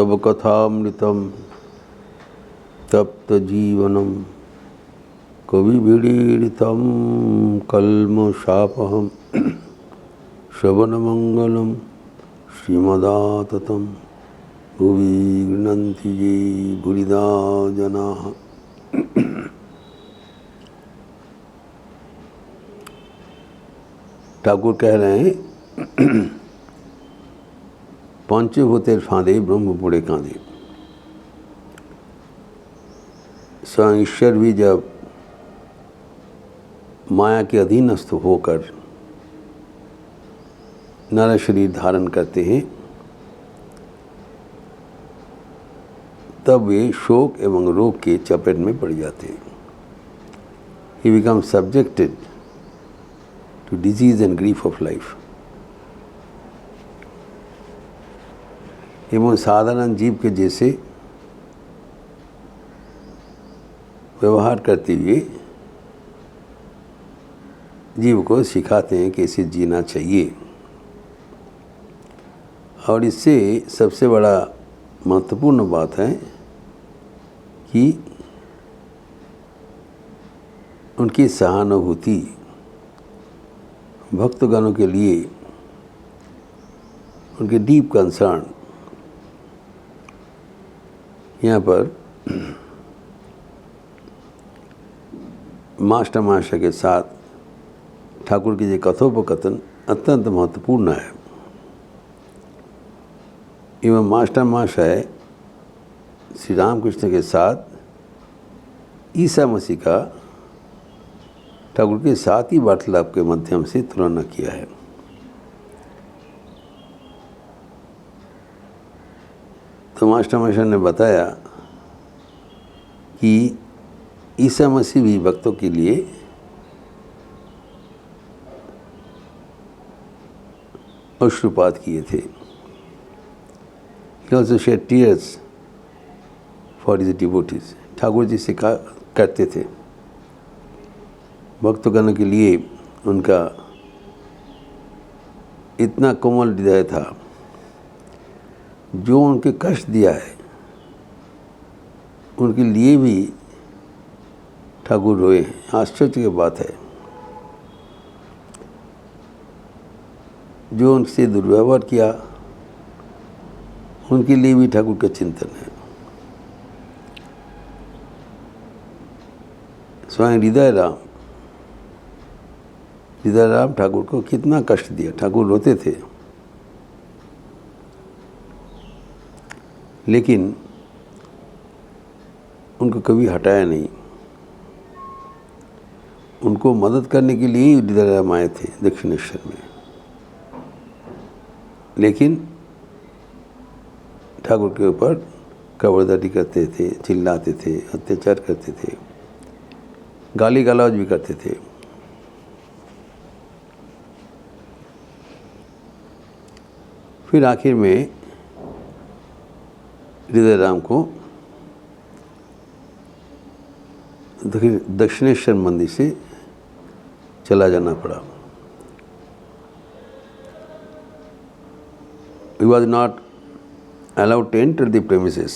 तब कथामृतम तप्त जीवनम कविभिरीडितं कल्मषापहं श्रवणमंगलम श्रीमदाततं भुवि गृह्णन्ति ये भूरिदा जनाः। ठाकुर कह रहे हैं पंचभूतेर फांदे ब्रह्म पड़े कांदे। स्वयं ईश्वर भी जब माया के अधीनस्थ होकर नर शरीर धारण करते हैं तब वे शोक एवं रोग के चपेट में पड़ जाते हैं। He becomes subjected to disease and grief of life। एवं साधारण जीव के जैसे व्यवहार करते हुए जीव को सिखाते हैं कि कैसे जीना चाहिए। और इससे सबसे बड़ा महत्वपूर्ण बात है कि उनकी सहानुभूति भक्तगणों के लिए, उनके डीप कंसर्न यहाँ पर मास्टर महाशय के साथ ठाकुर की ये कथोपकथन अत्यंत महत्वपूर्ण है। एवं मास्टर महाशय श्री रामकृष्ण के साथ ईसा मसीह का ठाकुर के साथ ही वार्तालाप के माध्यम से तुलना किया है। तो मास्टर महाशय ने बताया कि ईसा मसीह भी भक्तों के लिए अश्रुपात किए थे। He also shed tears for his devotees। Thakur ji से करते थे भक्तगण के लिए। उनका इतना कोमल हृदय था, जो उनके कष्ट दिया है उनके लिए भी ठाकुर रोए। आश्चर्य की बात है, जो उनसे दुर्व्यवहार किया उनके लिए भी ठाकुर का चिंतन है। स्वयं हृदय राम ठाकुर को कितना कष्ट दिया, ठाकुर रोते थे, लेकिन उनको कभी हटाया नहीं। उनको मदद करने के लिए ही हृदय राम आए थे दक्षिणेश्वर में, लेकिन ठाकुर के ऊपर कबरदारी करते थे, चिल्लाते थे, अत्याचार करते थे, गाली गलौज भी करते थे। फिर आखिर में हृदय राम को दक्षिणेश्वर मंदिर से चला जाना पड़ा। He was not allowed to enter the premises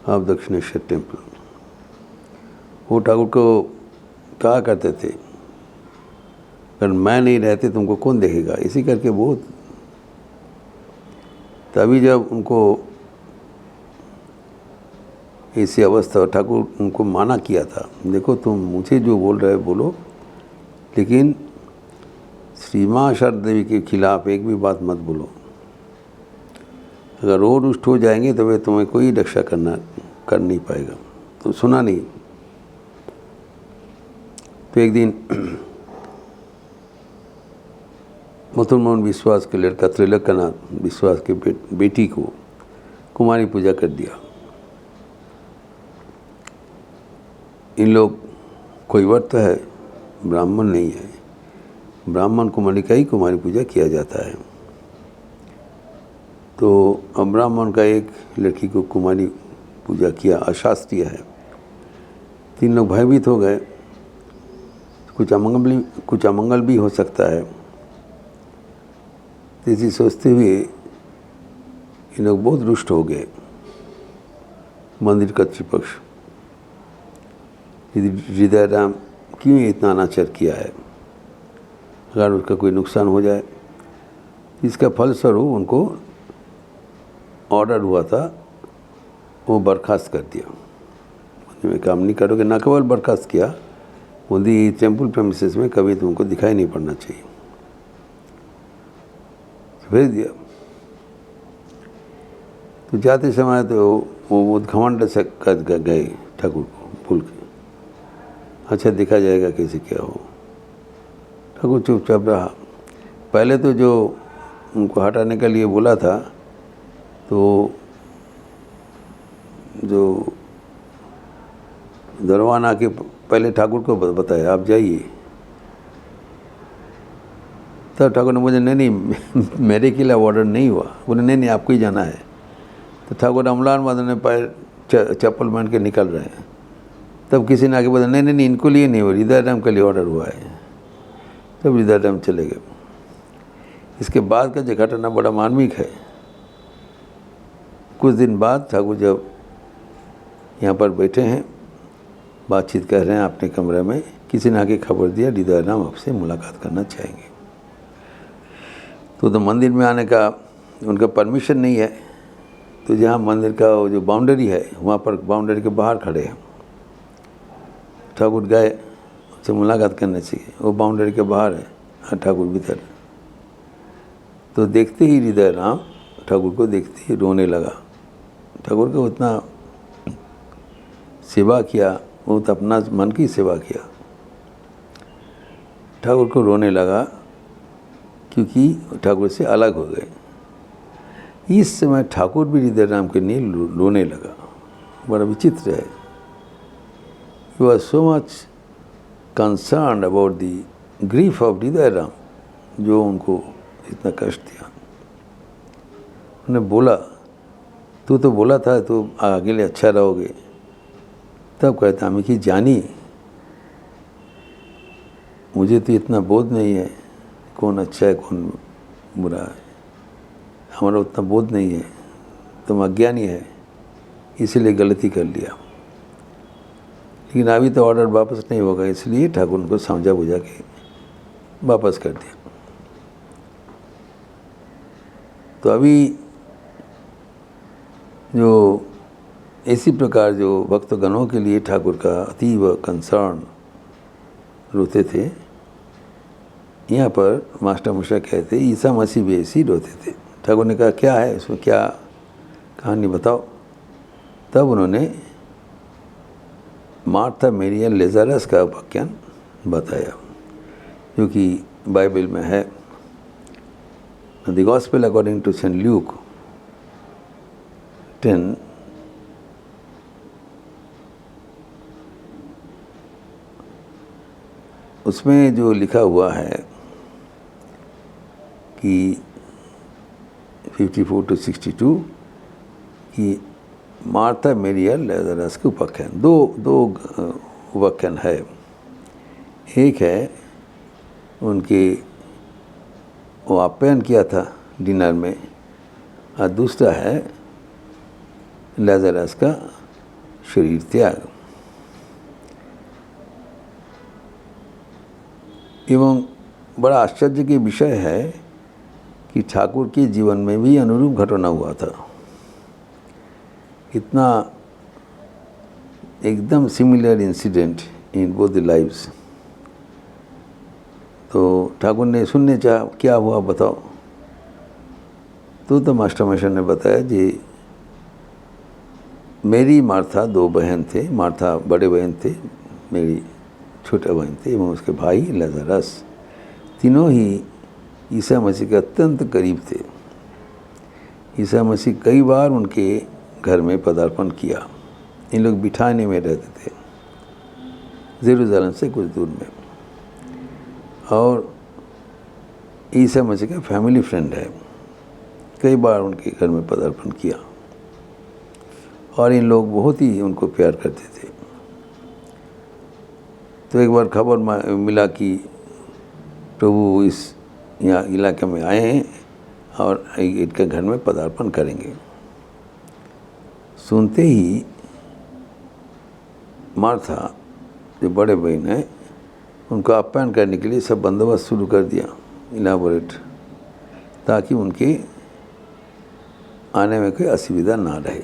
of Dakshineswar temple. वो ठाकुर को कहा करते थे, अगर मैं नहीं रहते तुमको कौन देखेगा, इसी करके बहुत। तभी जब उनको ऐसी अवस्था, ठाकुर उनको माना किया था, देखो तुम मुझे जो बोल रहे बोलो, लेकिन श्री माँ शारदा देवी के खिलाफ एक भी बात मत बोलो। अगर रो रुष्ट हो जाएंगे तो वे तुम्हें कोई रक्षा कर नहीं पाएगा। तो सुना नहीं। तो एक दिन मथुर मोहन विश्वास के लड़का त्रिलोकनाथ विश्वास के बेटी को कुमारी पूजा कर दिया। इन लोग कोई व्रत है, ब्राह्मण नहीं है। ब्राह्मण कुमारी का ही कुमारी पूजा किया जाता है। तो अब ब्राह्मण का एक लड़की को कुमारी पूजा किया, अशास्त्रीय है। तीन लोग भयभीत हो गए, कुछ अमंगल भी हो सकता है। इसी सोचते हुए इन लोग बहुत रुष्ट हो गए, मंदिर कर्तृपक्ष, हृदय राम क्यों इतना अनाचार किया है, अगर उसका कोई नुकसान हो जाए। इसका फलस्वरूप उनको ऑर्डर हुआ था, वो बर्खास्त कर दिया, मंदिर में काम नहीं करोगे। न केवल बर्खास्त किया, बोली टेम्पल प्रेमिसेस में कभी तुमको दिखाई नहीं पड़ना चाहिए, भेज दिया। तो जाते समय तो वो घमंड से कर गए ठाकुर को भूल के, अच्छा देखा जाएगा कैसे क्या हो। ठाकुर चुपचाप रहा। पहले तो जो उनको हटाने के लिए बोला था, तो जो दरवान आके पहले ठाकुर को बताया आप जाइए, तब ठाकुर ने मुझे नहीं मेरे के लिए ऑर्डर नहीं हुआ, बोले नहीं आपको ही जाना है। तो ठाकुर अमलान मदन ने पैर चप्पल पहन के निकल रहे हैं, तब किसी ने आके बोला नहीं इनको लिए नहीं हुआ, हृदय राम के लिए ऑर्डर हुआ है। तब हृदय राम चले गए। इसके बाद का जो घटना बड़ा मार्मिक है। कुछ दिन बाद ठाकुर जब यहाँ पर बैठे हैं, बातचीत कर रहे हैं अपने कमरे में, किसी ने आके खबर दिया हृदय राम आपसे मुलाकात करना चाहेंगे। तो मंदिर में आने का उनका परमिशन नहीं है, तो जहाँ मंदिर का जो बाउंड्री है वहाँ पर बाउंड्री के बाहर खड़े हैं। ठाकुर गए, उससे मुलाकात करने चाहिए, वो बाउंड्री के बाहर है, ठाकुर भीतर। तो देखते ही हृदय राम ठाकुर को देखते ही रोने लगा। ठाकुर को उतना सेवा किया, बहुत अपना मन की सेवा किया। ठाकुर को रोने लगा क्योंकि ठाकुर से अलग हो गए। इस समय ठाकुर भी हृदय राम के लिए रोने लगा। बड़ा विचित्र है। He was so much concerned about the grief of हृदय राम, जो उनको इतना कष्ट दिया। उन्होंने बोला तू तो बोला था तो आगे लिए अच्छा रहोगे। तब कहता हमें कि जानी मुझे तो इतना बोध नहीं है कौन अच्छा है कौन बुरा है, हमारा उतना बोध नहीं है, तुम अज्ञानी है, इसीलिए गलती कर लिया। लेकिन अभी तो ऑर्डर वापस नहीं होगा, इसलिए ठाकुर उनको समझा बुझा के वापस कर दिया। तो अभी जो इसी प्रकार जो भक्तगणों के लिए ठाकुर का अतीव कंसर्न रोते थे, यहाँ पर मास्टर मुशा कहते ईसा मसीह भी ऐसे ही रोते थे। ठाकुर ने कहा क्या है इसमें, क्या कहानी बताओ। तब उन्होंने मार्था मेरी लेज़ारस का उपाख्यान बताया, जो कि बाइबल में है। The gospel according to saint Luke 10 उसमें जो लिखा हुआ है कि 54 to 62 कि मार्था मेरी लेज़ारस के उपाख्यान, दो उपाख्यान है। एक है उनके वो आप्यायन किया था डिनर में, और दूसरा है लेज़ारस का शरीर त्याग। एवं बड़ा आश्चर्य की विषय है कि ठाकुर के जीवन में भी अनुरूप घटना हुआ था। इतना एकदम similar incident in both the lives. तो ठाकुर ने सुनने चाहा क्या हुआ बताओ। तो मास्टर मिशन ने बताया जी मेरी मार्था दो बहन थे, मार्था बड़े बहन थे, मेरी छोटे बहन थे, एवं उसके भाई लेज़ारस, तीनों ही ईसा मसीह के अत्यंत करीब थे। ईसा मसीह कई बार उनके घर में पदार्पण किया। इन लोग बिठाने में रहते थे जेरूसलम से कुछ दूर में, और ईसा मसीह का फैमिली फ्रेंड है, कई बार उनके घर में पदार्पण किया, और इन लोग बहुत ही उनको प्यार करते थे। तो एक बार खबर मिला कि प्रभु इस यहाँ इलाके में आए हैं और इनके घर में पदार्पण करेंगे। सुनते ही मार्था जो बड़े बहन हैं उनको आप्यायन करने के लिए सब बंदोबस्त शुरू कर दिया, इलाबोरेट, ताकि उनके आने में कोई असुविधा ना रहे,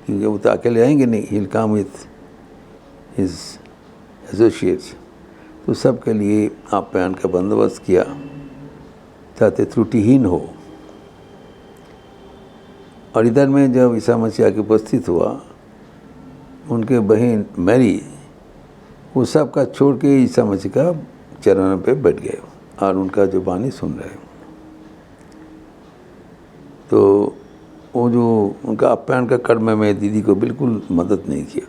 क्योंकि वो तो अकेले आएंगे नहीं, he will come with his associates. तो सबके लिए आप्यायन का बंदोबस्त किया ताकि त्रुटिहीन हो। और इधर में जब ईसा मसीह आके उपस्थित हुआ, उनके बहन मैरी वो सब का छोड़ के ईसा मसीह का चरणों पे बैठ गए और उनका जो वाणी सुन रहे। तो वो जो उनका आप्यायन का कर्म में दीदी को बिल्कुल मदद नहीं किया,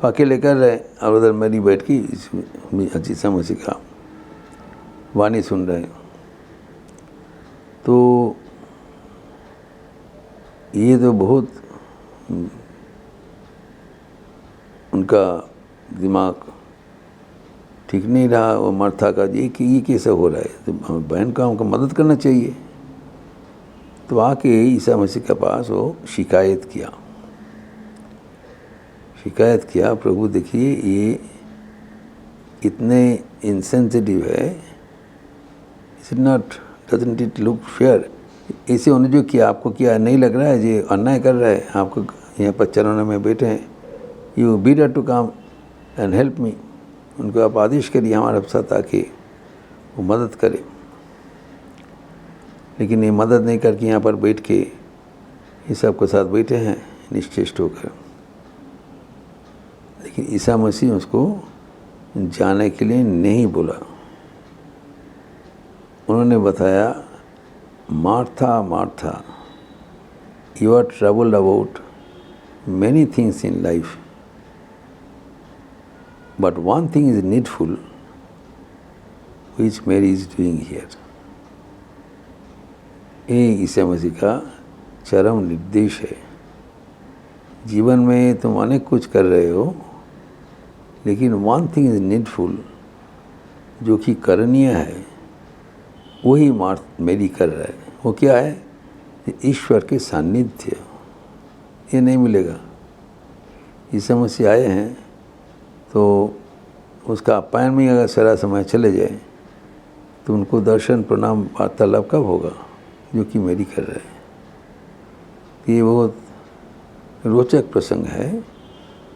अकेले कर रहे और उधर मैरी बैठ के ईसा मसीह का वाणी सुन रहे। तो ये तो बहुत उनका दिमाग ठीक नहीं रहा, वो मार्था का ये कि ये कैसे हो रहा है, तो बहन का हमको मदद करना चाहिए। तो आके ईसा मसीह के पास वो शिकायत किया, प्रभु देखिए ये इतने इंसेंसिटिव है, it's not, doesn't it look fair, ऐसे उन्होंने जो किया आपको क्या नहीं लग रहा है ये अन्याय कर रहा है, आपको यहाँ पर चरणों में बैठे हैं, you be dare to come and help me, उनको आप आदेश करिए हमारे साथ आके वो मदद करे। लेकिन ये मदद नहीं करके यहाँ पर बैठ के ये सब के साथ बैठे हैं निश्चेष्ट होकर। लेकिन ईसा मसीह उसको जाने के लिए नहीं बोला, उन्होंने बताया, Martha Martha, you are troubled about many things in life, but one thing is needful, which Mary is doing here. ये ईसा मसीह का चरम निर्देश है। जीवन में तुम अनेक कुछ कर रहे हो, लेकिन वन थिंग इज नीडफुल, जो कि करणीय है, वही मेरी कर रहा है। वो क्या है? ईश्वर के सान्निध्य, ये नहीं मिलेगा। ईसा मसीह आए हैं तो उसका आप्यायन में अगर सारा समय चले जाए तो उनको दर्शन प्रणाम वार्तालाप कब होगा, जो कि मेरी कर रहे हैं। ये बहुत रोचक प्रसंग है,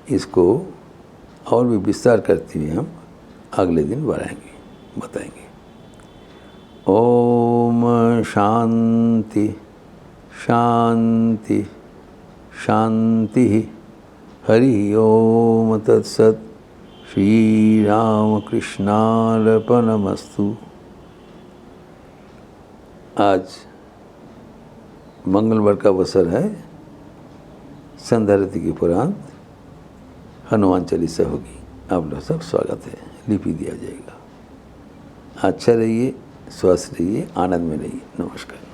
इसको और भी विस्तार करते हुए हम अगले दिन बताएंगे। ओम शांति शांति शांति। हरि ओम तत्सत। श्री राम कृष्णार्पणमस्तु। आज मंगलवार का अवसर है, संध्यारति की पुराण हनुमान चालीसा होगी। आप लोग सब स्वागत है, लिपि दिया जाएगा। अच्छा रहिए, स्वस्थ रहिए, आनंद में रहिए। नमस्कार।